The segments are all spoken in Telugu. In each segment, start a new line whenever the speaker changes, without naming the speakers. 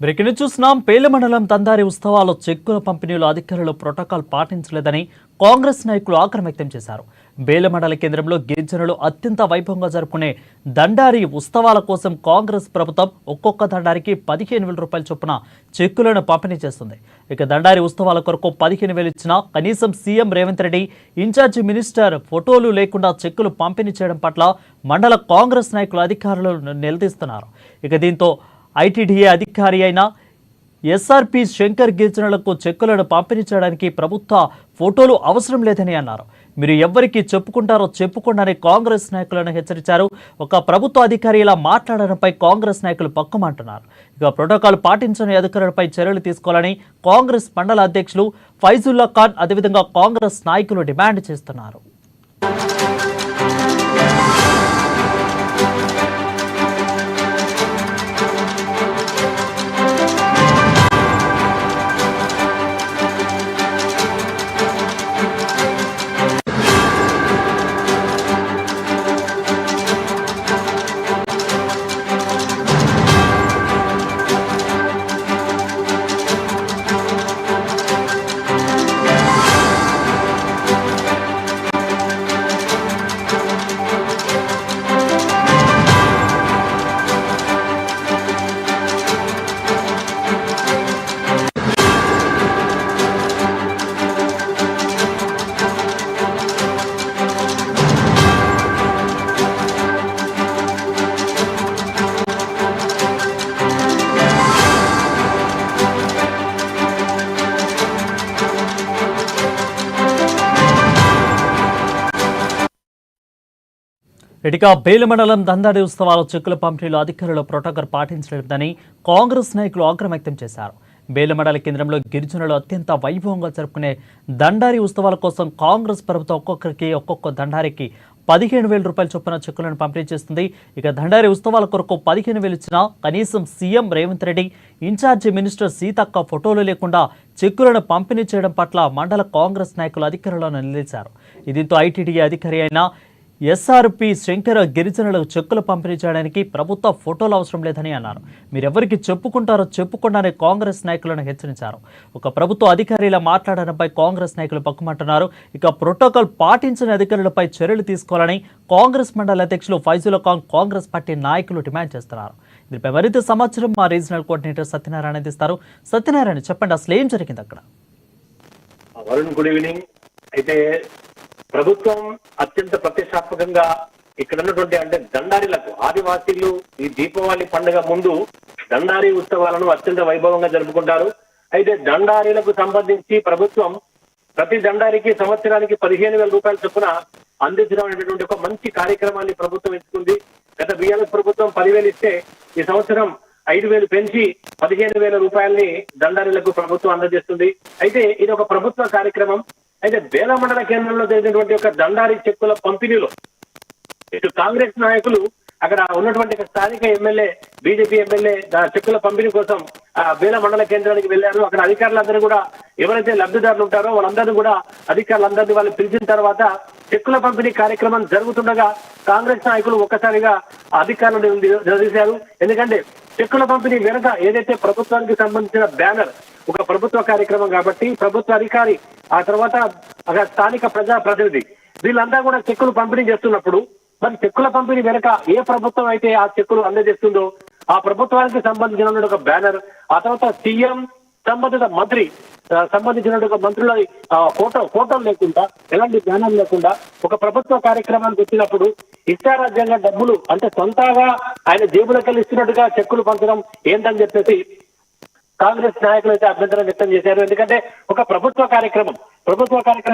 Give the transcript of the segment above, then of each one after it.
బ్రేకింగ్ చూస్తున్నాం. పేల మండలం తందారి ఉత్సవాల్లో చెక్కుల పంపిణీలో అధికారులు ప్రోటోకాల్ పాటించలేదని కాంగ్రెస్ నాయకులు ఆగ్రహం వ్యక్తం చేశారు. బేల మండల కేంద్రంలో గిరిజనులు అత్యంత వైభవంగా జరుపుకునే దండారి ఉత్సవాల కోసం కాంగ్రెస్ ప్రభుత్వం ఒక్కొక్క దండారికి 15,000 రూపాయల చొప్పున చెక్కులను పంపిణీ చేస్తుంది. ఇక దండారి ఉత్సవాల కొరకు 15,000 ఇచ్చినా కనీసం CM Revanth Reddy incharge minister ఫోటోలు లేకుండా చెక్కులు పంపిణీ చేయడం పట్ల మండల కాంగ్రెస్ నాయకులు అధికారులను నిలదీస్తున్నారు. ఇక దీంతో ఐటీడీఏ అధికారి అయిన ఎస్ఆర్పి శంకర్ గిరిజనులకు చెక్కులను పంపిణీ చేయడానికి ప్రభుత్వ ఫోటోలు అవసరం లేదని అన్నారు. మీరు ఎవరికి చెప్పుకుంటారో చెప్పుకోండి కాంగ్రెస్ నాయకులను హెచ్చరించారు. ఒక ప్రభుత్వ అధికారి ఇలా మాట్లాడడంపై కాంగ్రెస్ నాయకులు పక్కుమంటున్నారు. ఇక ప్రోటోకాల్ పాటించని అధికారులపై చర్యలు తీసుకోవాలని కాంగ్రెస్ మండల అధ్యక్షులు ఫైజుల్లా ఖాన్ అదేవిధంగా కాంగ్రెస్ నాయకులు డిమాండ్ చేస్తున్నారు. ఇటుక బేల మండలం దందాడి ఉత్సవాల చెక్కుల పంపిణీలో అధికారులు ప్రోటోకాల్ పాటించలేదని కాంగ్రెస్ నాయకులు ఆగ్రహం వ్యక్తం చేశారు. బేల మండల కేంద్రంలో గిరిజనులు అత్యంత వైభవంగా జరుపుకునే దండారి ఉత్సవాల కోసం కాంగ్రెస్ ప్రభుత్వం ఒక్కొక్క దండారికి 15,000 రూపాయల చొప్పున చెక్కులను పంపిణీ చేస్తుంది. ఇక దండారి ఉత్సవాల కొరకు 15,000 ఇచ్చినా కనీసం CM Revanth Reddy incharge minister Seethakka ఫోటోలు లేకుండా చెక్కులను పంపిణీ చేయడం పట్ల మండల కాంగ్రెస్ నాయకులు అధికారులను నిలదీశారు. దీంతో ఐటీడీఏ అధికారి అయిన ఎస్ఆర్పి శంకర్ గిరిజనులకు చెక్కులు పంపిణీ చేయడానికి ప్రభుత్వ ఫోటోలు అవసరం లేదని అన్నారు. మీరెవరికి చెప్పుకుంటారో చెప్పుకోండి కాంగ్రెస్ నాయకులను హెచ్చరించారు. ఒక ప్రభుత్వ అధికారి ఇలా మాట్లాడడంపై కాంగ్రెస్ నాయకులు పక్కుమంటున్నారు. ఇక ప్రోటోకాల్ పాటించని అధికారులపై చర్యలు తీసుకోవాలని కాంగ్రెస్ మండల అధ్యక్షులు ఫైజుల్లా ఖాన్ కాంగ్రెస్ పార్టీ నాయకులు డిమాండ్ చేస్తున్నారు. దీనిపై మరింత సమాచారం మా రీజనల్ కోఆర్డినేటర్ సత్యనారాయణ అందిస్తారు. సత్యనారాయణ, చెప్పండి, అసలు ఏం జరిగింది అక్కడ?
Good evening. అయితే ప్రభుత్వం అత్యంత ప్రతిష్టాత్మకంగా ఇక్కడ ఉన్నటువంటి అంటే దండారీలకు ఆదివాసీలు ఈ దీపావళి పండుగ ముందు దండారీ ఉత్సవాలను అత్యంత వైభవంగా జరుపుకుంటారు. అయితే దండారీలకు సంబంధించి ప్రభుత్వం ప్రతి దండారికి సంవత్సరానికి 15,000 రూపాయల చొప్పున అందించడం అనేటువంటి ఒక మంచి కార్యక్రమాన్ని ప్రభుత్వం ఎంచుకుంది. గత బీఆర్ఎస్ ప్రభుత్వం 10,000 ఇస్తే ఈ సంవత్సరం 5,000 పెంచి 15,000 రూపాయల్ని దండారీలకు ప్రభుత్వం అందజేస్తుంది. అయితే ఇది ఒక ప్రభుత్వ కార్యక్రమం. అయితే బేల మండల కేంద్రంలో జరిగినటువంటి ఒక దండారీ చెక్కుల పంపిణీలో ఇటు కాంగ్రెస్ నాయకులు అక్కడ ఉన్నటువంటి స్థానిక ఎమ్మెల్యే బీజేపీ ఎమ్మెల్యే చెక్కుల పంపిణీ కోసం బేల మండల కేంద్రానికి వెళ్లారు. అక్కడ అధికారులందరూ కూడా ఎవరైతే లబ్ధిదారులు ఉంటారో వాళ్ళందరినీ కూడా అధికారులందరినీ వాళ్ళు పిలిచిన తర్వాత చెక్కుల పంపిణీ కార్యక్రమం జరుగుతుండగా కాంగ్రెస్ నాయకులు ఒక్కసారిగా అధికారులను నిలదీశారు. ఎందుకంటే చెక్కుల పంపిణీ వెనుక ఏదైతే ప్రభుత్వానికి సంబంధించిన బ్యానర్ ఒక ప్రభుత్వ కార్యక్రమం కాబట్టి ప్రభుత్వ అధికారి ఆ తర్వాత అక్కడ స్థానిక ప్రజా ప్రతినిధి వీళ్ళంతా కూడా చెక్కులు పంపిణీ చేస్తున్నప్పుడు మరి చెక్కుల పంపిణీ వెనక ఏ ప్రభుత్వం అయితే ఆ చెక్కులు అందజేస్తుందో ఆ ప్రభుత్వానికి సంబంధించిన ఒక బ్యానర్ ఆ తర్వాత సీఎం సంబంధిత మంత్రి సంబంధించిన మంత్రుల ఫోటోలు లేకుండా ఎలాంటి బ్యానర్ లేకుండా ఒక ప్రభుత్వ కార్యక్రమానికి వచ్చినప్పుడు ఇష్టారాజ్యంగా డబ్బులు అంటే సొంతగా ఆయన జేబులకు ఇస్తున్నట్టుగా చెక్కులు పంచడం ఏంటని చెప్పేసి కాంగ్రెస్ నాయకులు అయితే అభ్యంతరం వ్యక్తం చేశారు. ఎందుకంటే ఒక ప్రభుత్వ కార్యక్రమం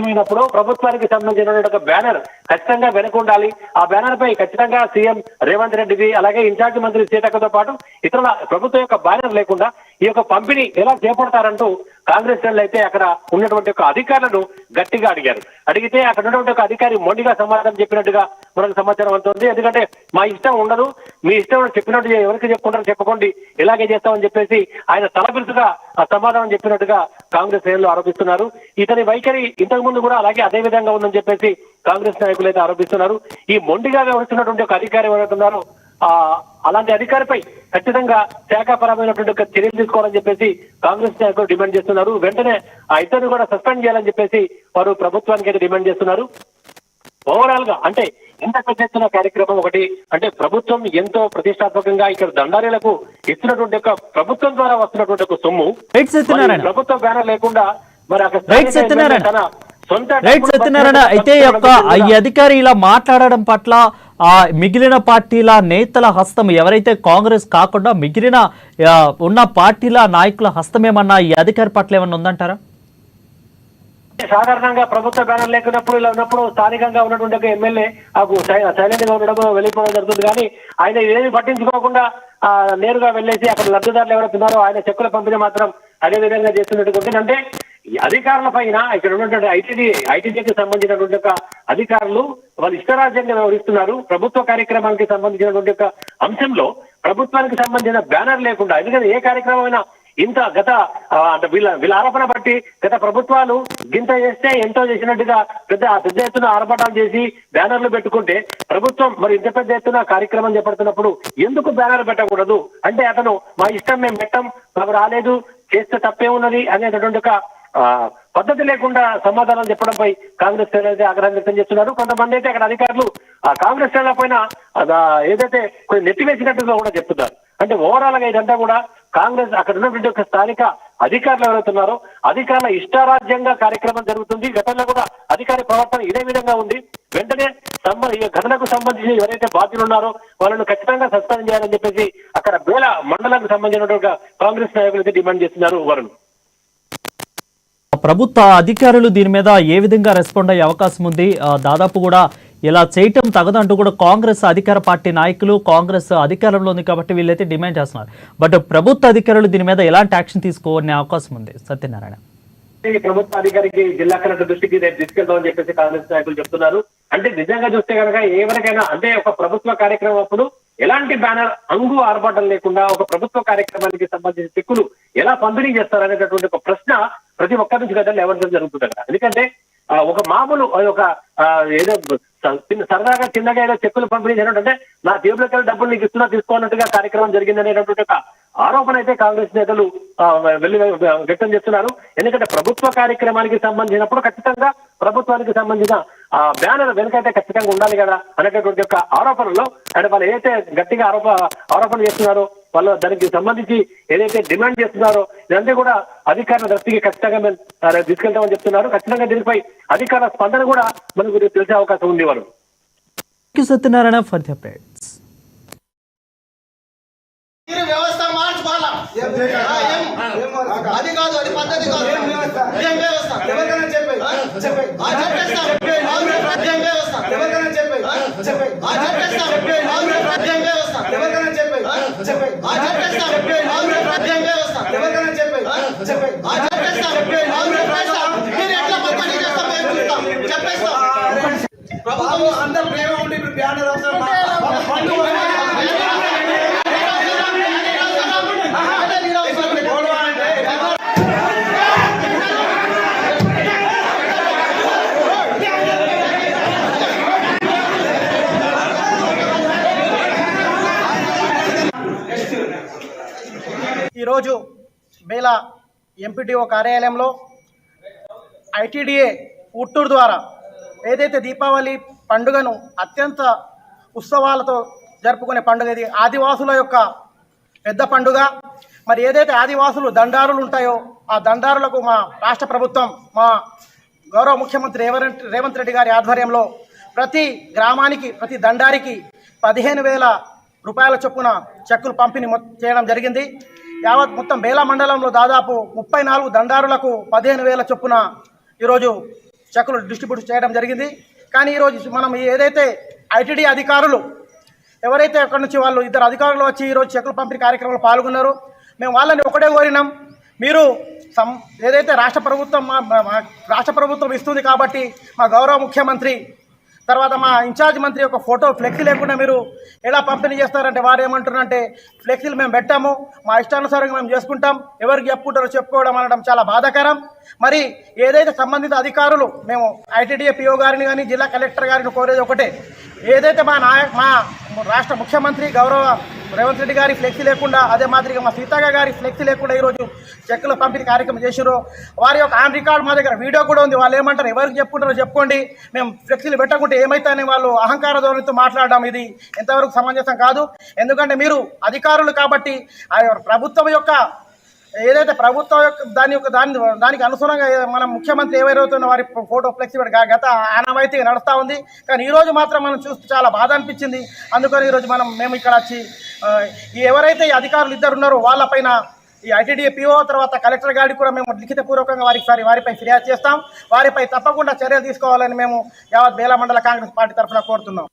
అయినప్పుడు ప్రభుత్వానికి సంబంధించిన ఒక బ్యానర్ ఖచ్చితంగా వెనక ఉండాలి. ఆ బ్యానర్ పై ఖచ్చితంగా సీఎం రేవంత్ రెడ్డిది అలాగే ఇన్ఛార్జి మంత్రి సీతక్కతో పాటు ఇతరుల ప్రభుత్వం యొక్క బ్యానర్ లేకుండా ఈ యొక్క పంపిణీ ఎలా చేపడతారంటూ కాంగ్రెస్ వాళ్ళు అయితే అక్కడ ఉన్నటువంటి ఒక అధికారులను గట్టిగా అడిగితే అక్కడ ఉన్నటువంటి ఒక అధికారి మొండిగా సమాధానం చెప్పినట్టుగా మనకు సమాచారం అవుతుంది. ఎందుకంటే మా ఇష్టం ఉండదు, మీ ఇష్టం చెప్పినట్టు ఎవరికి చెప్పుకుంటారో చెప్పుకోండి, ఇలాగే చేస్తామని చెప్పేసి ఆయన తలపిలుసుగా ఆ సమాధానం చెప్పినట్టుగా కాంగ్రెస్ శ్రేణులు ఆరోపిస్తున్నారు. ఇతని వైఖరి ఇంతకు ముందు కూడా అలాగే అదే విధంగా ఉందని చెప్పేసి కాంగ్రెస్ నాయకులు అయితే ఆరోపిస్తున్నారు. ఈ మొండిగా వ్యవహరిస్తున్నటువంటి ఒక అధికారి ఎవరైతున్నారో అలాంటి అధికారిపై ఖచ్చితంగా శాఖాపరమైనటువంటి చర్యలు తీసుకోవాలని చెప్పేసి కాంగ్రెస్ నాయకులు డిమాండ్ చేస్తున్నారు. వెంటనే ఆ ఇద్దరిని కూడా సస్పెండ్ చేయాలని చెప్పేసి వారు ప్రభుత్వానికి అయితే డిమాండ్ చేస్తున్నారు. ఓవరాల్ గా అంటే ఇంత పెద్ద ఎత్తున కార్యక్రమం ఒకటి అంటే ప్రభుత్వం ఎంతో ప్రతిష్టాత్మకంగా ఇక్కడ దండారీలకు ఇస్తున్నటువంటి ఒక ప్రభుత్వం ద్వారా వస్తున్నటువంటి ఒక సొమ్ము ప్రభుత్వ బ్యానర్ లేకుండా మరి అక్కడ
సత్యనారాయణ అయితే ఈ అధికారి ఇలా మాట్లాడడం పట్ల ఆ మిగిలిన పార్టీల నేతల హస్తం ఎవరైతే కాంగ్రెస్ కాకుండా మిగిలిన ఉన్న పార్టీల నాయకుల హస్తం ఏమన్నా ఈ అధికారి పట్ల ఏమన్నా ఉందంటారా?
సాధారణంగా ప్రభుత్వ బ్యానర్ లేకున్నప్పుడు ఇలా ఉన్నప్పుడు స్థానికంగా ఉన్నటువంటి ఒక ఎమ్మెల్యే సైలెంట్ గా ఉండడం వెళ్ళిపోవడం జరుగుతుంది. కానీ ఆయన ఏమి పట్టించుకోకుండా నేరుగా వెళ్ళేసి అక్కడ లబ్ధిదారులు ఎవరైతే ఉన్నారో ఆయన చెక్కుల పంపిణీ మాత్రం అదే విధంగా చేస్తున్నట్టు. అంటే ఈ అధికారుల పైన ఇక్కడ ఉన్నటువంటి ఐటీడీకి సంబంధించినటువంటి ఒక అధికారులు వాళ్ళు ఇష్టరాజ్యంగా వ్యవహరిస్తున్నారు. ప్రభుత్వ కార్యక్రమానికి సంబంధించినటువంటి ఒక అంశంలో ప్రభుత్వానికి సంబంధించిన బ్యానర్ లేకుండా, ఎందుకంటే ఏ కార్యక్రమం అయినా ఇంత గత అంటే వీళ్ళ ఆరోపణ బట్టి గత ప్రభుత్వాలు గింత చేస్తే ఎంతో చేసినట్టుగా పెద్ద ఎత్తున ఆర్భాటాలు చేసి బ్యానర్లు పెట్టుకుంటే ప్రభుత్వం మరి ఇంత పెద్ద ఎత్తున కార్యక్రమం చేపడుతున్నప్పుడు ఎందుకు బ్యానర్ పెట్టకూడదు? అంటే అతను మా ఇష్టం మేము పెట్టం, మాకు రాలేదు, చేస్తే తప్పే ఉన్నది అనేటటువంటి ఒక పద్ధతి లేకుండా సమాధానం చెప్పడంపై కాంగ్రెస్ అయితే ఆగ్రహం వ్యక్తం చేస్తున్నారు. కొంతమంది అయితే అక్కడ అధికారులు కాంగ్రెస్ పైన ఏదైతే కొంచెం నెట్టివేసినట్టుగా కూడా చెప్తున్నారు. అంటే ఓవరాల్ గా ఇదంతా కూడా కాంగ్రెస్ అక్కడ ఉన్నటువంటి ఒక స్థానిక అధికారులు ఎవరైతున్నారో అధికారుల ఇష్టారాజ్యంగా కార్యక్రమం జరుగుతుంది. గతంలో కూడా అధికారి ప్రవర్తన ఇదే విధంగా ఉంది. వెంటనే ఈ ఘటనకు సంబంధించి ఎవరైతే బాధ్యులు ఉన్నారో వాళ్ళను ఖచ్చితంగా సస్పెండ్ చేయాలని చెప్పేసి అక్కడ బేల మండలానికి సంబంధించిన కాంగ్రెస్ నాయకులు అయితే డిమాండ్ చేస్తున్నారు. వరుణ్,
ప్రభుత్వ అధికారులు దీని మీద ఏ విధంగా రెస్పాండ్ అయ్యే అవకాశం ఉంది? దాదాపు కూడా ఇలా చేయటం తగదంటూ కూడా కాంగ్రెస్ అధికార పార్టీ నాయకులు కాంగ్రెస్ అధికారంలో ఉంది కాబట్టి వీళ్ళైతే డిమాండ్ చేస్తున్నారు. బట్ ప్రభుత్వ అధికారులు దీని మీద ఎలాంటి యాక్షన్ తీసుకోవాలనే అవకాశం ఉంది? సత్యనారాయణ,
ప్రభుత్వ అధికారికి జిల్లా కలెక్టర్ దృష్టికి తీసుకెళ్తామని చెప్పేసి కాంగ్రెస్ నాయకులు చెప్తున్నారు. అంటే నిజంగా చూస్తే కనుక ఎవరికైనా అంటే ఒక ప్రభుత్వ కార్యక్రమం అప్పుడు ఎలాంటి బ్యానర్ అంగు ఆర్భాటం లేకుండా ఒక ప్రభుత్వ కార్యక్రమానికి సంబంధించిన చెక్కులు ఎలా పంపిణీ చేస్తారనేటటువంటి ఒక ప్రశ్న ప్రతి ఒక్కరి నుంచి గతంలో ఎవరికైనా జరుగుతుంది కదా. ఎందుకంటే ఒక మామూలు ఒక ఏదో సరదాగా చిన్నగా ఏదో చెక్కులు పంపిణీ చేయడం నా జేబులోకి వెళ్ళి డబ్బులు నీకు ఇస్తున్నా తీసుకోవాలన్నట్టుగా కార్యక్రమం జరిగింది అనేటటువంటి ఒక ఆరోపణ అయితే కాంగ్రెస్ నేతలు వ్యక్తం చేస్తున్నారు. ఎందుకంటే ప్రభుత్వ కార్యక్రమానికి సంబంధించినప్పుడు ఖచ్చితంగా ప్రభుత్వానికి సంబంధించిన బ్యానర్ వెనుకైతే ఖచ్చితంగా ఉండాలి కదా అనేటటువంటి ఒక ఆరోపణలో అంటే వాళ్ళు ఏదైతే గట్టిగా ఆరోపణ చేస్తున్నారో వాళ్ళు దానికి సంబంధించి ఏదైతే డిమాండ్ చేస్తున్నారో ఇదంతా కూడా అధికారుల దృష్టికి ఖచ్చితంగా మేము తీసుకెళ్తామని చెప్తున్నారు. ఖచ్చితంగా దీనిపై అధికారుల స్పందన కూడా మనకు తెలిసే అవకాశం ఉంది. వారు
సత్యనారాయణ ఫర్ ది అప్డేట్స్.
వ్యవస్థ మార్చుకోవాలా, అది కాదు, అది పద్ధతి కాదు. ఏం వ్యవస్థ ఎవరికైనా చెప్పే మీరు ఎట్లా పని చేస్తాం చెప్పేస్తాం. ప్రభుత్వం అందరూ ప్రేమ ఉండి ఇప్పుడు బ్యానర్ అవసరం
ఈరోజు బేల ఎంపీటీఓ కార్యాలయంలో ఐటీడీఏ ఉట్టూరు ద్వారా ఏదైతే దీపావళి పండుగను అత్యంత ఉత్సవాలతో జరుపుకునే పండుగ, ఇది ఆదివాసుల యొక్క పెద్ద పండుగ. మరి ఏదైతే ఆదివాసులు దండారులు ఉంటాయో ఆ దండారులకు మా రాష్ట్ర ప్రభుత్వం మా గౌరవ ముఖ్యమంత్రి రేవంత్ రెడ్డి గారి ఆధ్వర్యంలో ప్రతి గ్రామానికి ప్రతి దండారికి 15,000 రూపాయల చొప్పున చెక్కులు పంపిణీ చేయడం జరిగింది. యావత్ మొత్తం బేలా మండలంలో దాదాపు 34 దండారులకు 15,000 చొప్పున ఈరోజు చెక్కులు డిస్ట్రిబ్యూట్ చేయడం జరిగింది. కానీ ఈరోజు మనం ఏదైతే ఐటీడీ అధికారులు ఎవరైతే అక్కడి నుంచి వాళ్ళు ఇద్దరు అధికారులు వచ్చి ఈరోజు చెక్కులు పంపిణీ కార్యక్రమంలో పాల్గొన్నారో మేము వాళ్ళని ఒకటే కోరినాం, మీరు ఏదైతే రాష్ట్ర ప్రభుత్వం ఇస్తుంది కాబట్టి మా గౌరవ ముఖ్యమంత్రి తర్వాత మా ఇన్ఛార్జ్ మంత్రి యొక్క ఫోటో ఫ్లెక్సీ లేకుండా మీరు ఎలా పంపిణీ చేస్తారంటే వారు ఏమంటున్నారంటే ఫ్లెక్సీలు మేము పెట్టాము, మా ఇష్టానుసారంగా మేము చేసుకుంటాం, ఎవరికి చెప్పుకుంటారో చెప్పుకోవడం అనడం చాలా బాధాకరం. మరి ఏదైతే సంబంధిత అధికారులు మేము ఐటీడీఏ పిఓ గారిని కానీ జిల్లా కలెక్టర్ గారిని కోరేది ఒకటే, ఏదైతే మా రాష్ట్ర ముఖ్యమంత్రి గౌరవ రేవంత్ రెడ్డి గారి ఫ్లెక్సీ లేకుండా, అదే మాదిరిగా మా సీతక్క గారి ఫ్లెక్సీ లేకుండా ఈరోజు చెక్కుల పంపిణీ కార్యక్రమం చేసిరో వారి యొక్క ఆన్ రికార్డ్ మా దగ్గర వీడియో కూడా ఉంది. వాళ్ళు ఏమంటారు, ఎవరికి చెప్పుకుంటారో చెప్పుకోండి, మేము ఫ్లెక్సీలు పెట్టకుంటే ఏమైతే వాళ్ళు అహంకార ధోరణితో మాట్లాడడం ఇది ఎంతవరకు సమంజసం కాదు. ఎందుకంటే మీరు అధికారులు కాబట్టి ఆ ప్రభుత్వం యొక్క ఏదైతే ప్రభుత్వం యొక్క దానికి అనుగుణంగా మన ముఖ్యమంత్రి ఏవైతే వారి ఫోటో ఫ్లెక్సీ గత ఆనవాయితీ నడుస్తూ ఉంది. కానీ ఈరోజు మాత్రం మనం చూస్తే చాలా బాధ అనిపించింది. అందుకని ఈరోజు మేము ఇక్కడ వచ్చి ఎవరైతే ఈ అధికారులు ఇద్దరు ఉన్నారో వాళ్ళపైన ఈ ఐటీడీఏ పిఓ తర్వాత కలెక్టర్ గారికి కూడా మేము లిఖితపూర్వకంగా వారిపై ఫిర్యాదు చేస్తాం. వారిపై తప్పకుండా చర్యలు తీసుకోవాలని మేము యావత్ బేలా మండల కాంగ్రెస్ పార్టీ తరఫున కోరుతున్నాం.